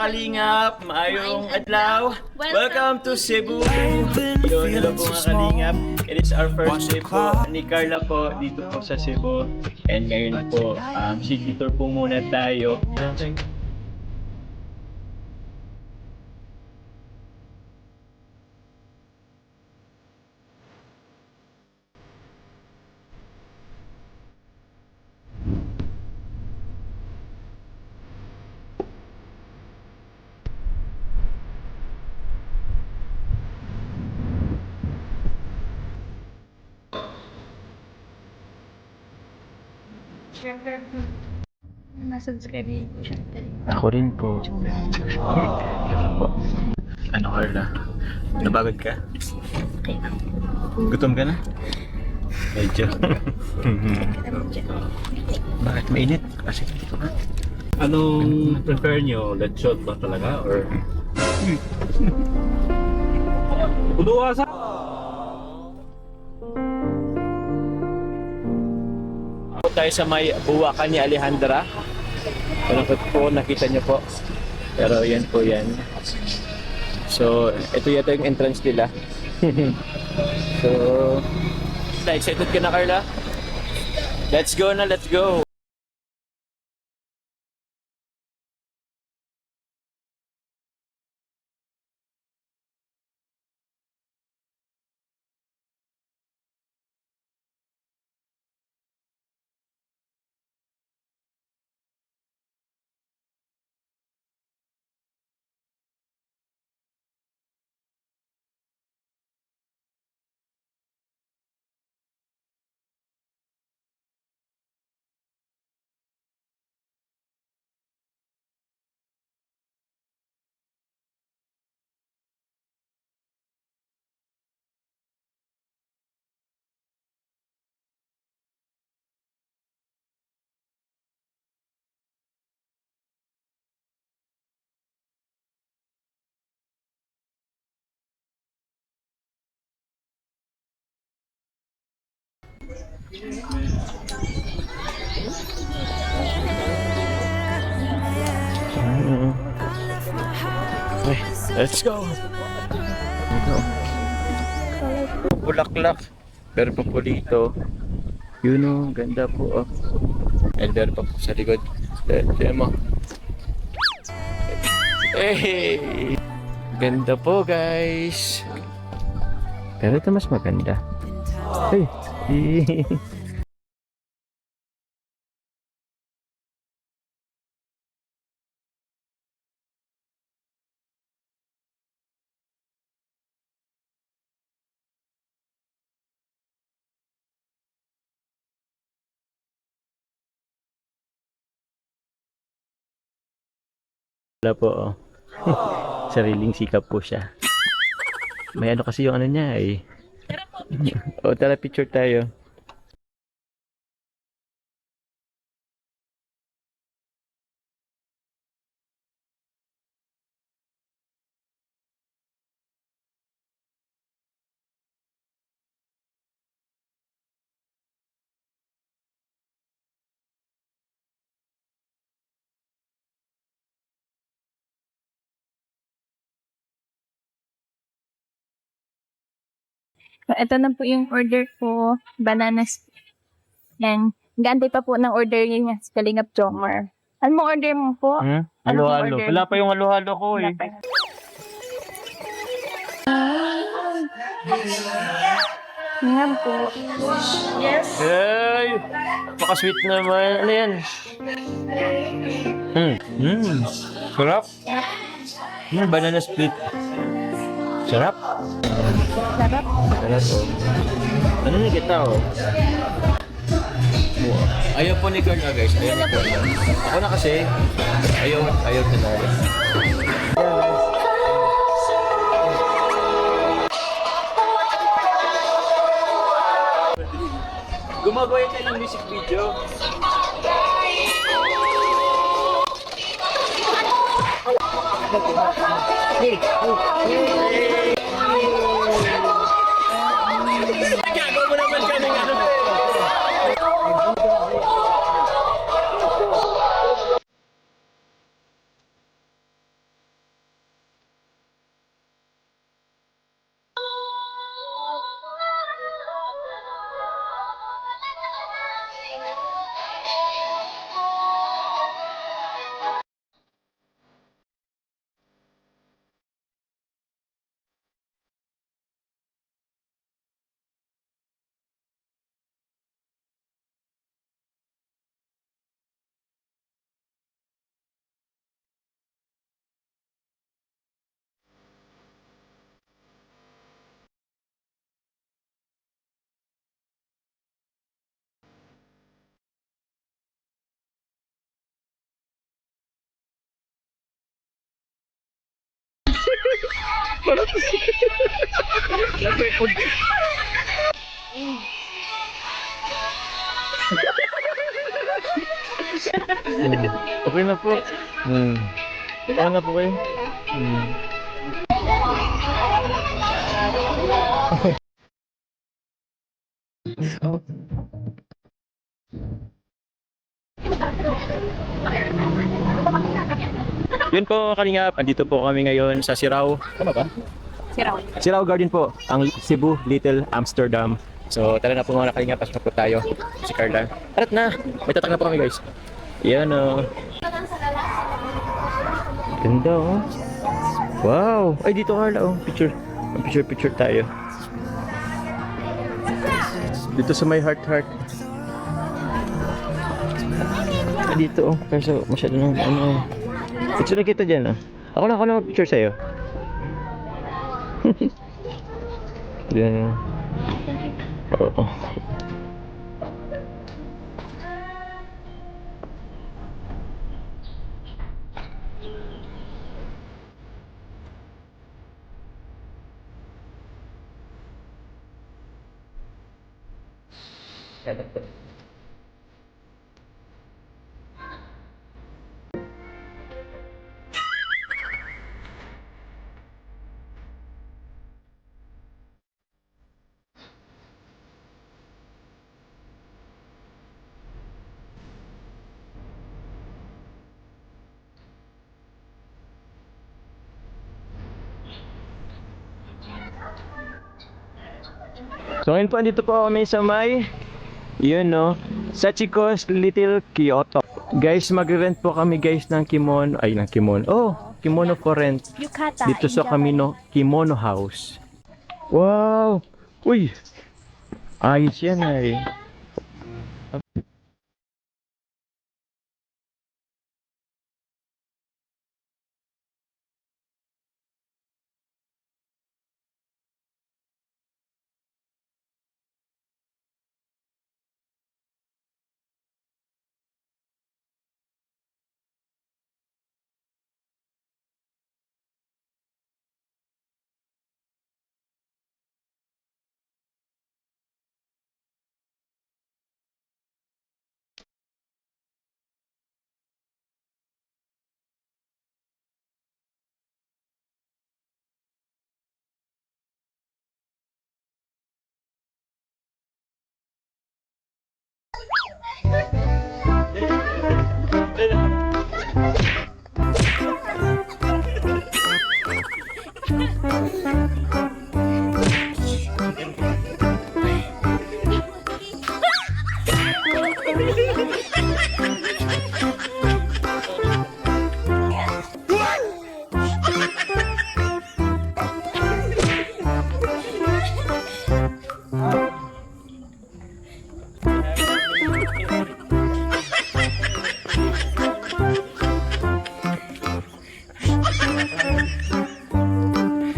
kalingap, maayong adlaw. Welcome to Cebu. Hello po mga kalingap. It is our first day po ni Carla po dito po sa Cebu. And ngayon po, city tour po muna tayo. Nasubscribe siya. Ako rin po. Ano Carla? Nabagod ka? Okay. Gutom ka na? Medyo. Bakit mainit? Kasi dito ka. Anong prefer nyo? Lechon ba talaga? Or... Uduasa! Tayo sa may buwakan ni Alejandra. Malungkot po, nakita niyo po. Pero yan po yan. So, ito yata yung entrance nila. So, excited ka na Carla? Let's go na, let's go! Okay, let's go! Bulaklak. Pero pa po dito. Yun o, ganda po oh. And meron pa po sa likod. Tiyan mo. Hey! Ganda po guys. Pero ito mas maganda. Hey! Wala po oh. Sariling sikap po siya. May ano kasi yung ano niya eh. O tara picture tayo. Ito na po yung order ko. Bananas. Yan. Gantay pa po ng order niya sa Kalingap Jomar. Ano mo order mo po? Halo-halo. order? Wala pa yung halo-halo ko eh. Yan po. Yes. Hey! Napaka-sweet naman. Ano yan? Sarap. Banana split. Sarap. Sarap. Sarap oh. Ano na kita oh? Ayaw po ni Carla guys. Ayaw ni Carla. Ako na kasi. Ayaw talaga. Gumagawa tayo ng music video. Gagawa mo naman kami ng ano. Okay na po. Okay na po kayo. Yun po, Kalingap. Andito po kami ngayon sa Sirao. Tama ba? Siraw. Sirao Garden po, ang Cebu Little Amsterdam. So, tara na po mga Kalingap, pasok po tayo. Si Carla. Arat na! May tatak na po kami, guys. Yan o. Ganda oh. Wow! Ay, dito Carla oh. Picture. Picture tayo. Dito sa may heart. Dito oh. Kaso masyado nang ano. Picture na kita dyan ah. Ako na picture sa'yo. Yan. Oo. So ngayon po, andito po kami sa may, yun no, Sachiko's Little Kyoto. Guys, mag-rent po kami guys ng kimono, kimono for rent. Yukata. Dito sa Kimono House. Wow! Uy! Ayos yan ay.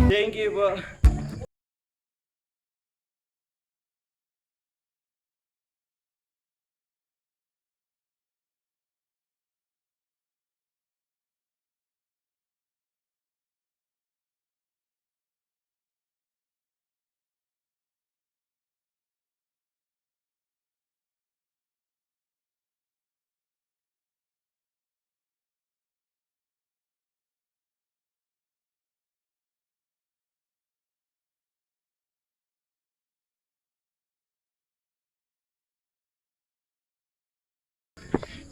Thank you po.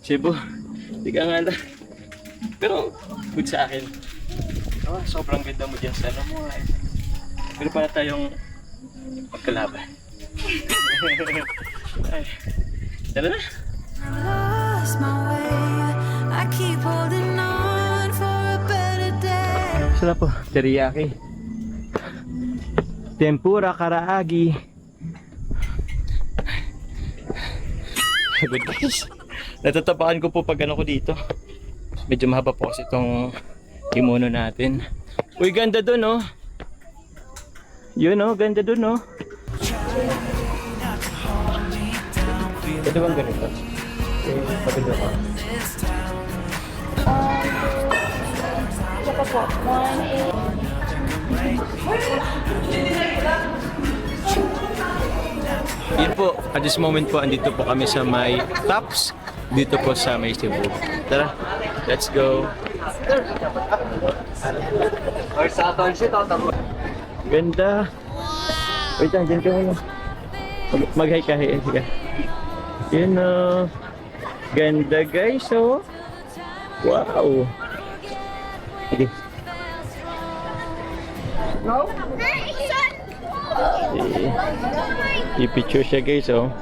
Cebu, di ka nga lang. Pero, good sa akin. Oh, sobrang ganda mo dyan sa ano mo eh. Pero para tayong magkalaban. Ay, tara na. Lost my way. I keep holding on for a better day. Sarap po, teriyaki. Tempura karaagi. Good guys. Natatapakan ko po pag ano ko dito. Medyo mahaba po kasi itong kimono natin. Uy, ganda dun oh. Yun oh, ganda dun oh. Ito bang ganito? Pagod ako. Ito pa po. 1, 8. Yun po, at this moment po, andito po kami sa may Tops, dito po sa may Cebu. Tara, let's go. Ganda. Wait lang, dyan ka muna. Mag-hi ka, hi ka. Yun o. Ganda guys, oh. Wow. Sige. I-picture siya guys, oh.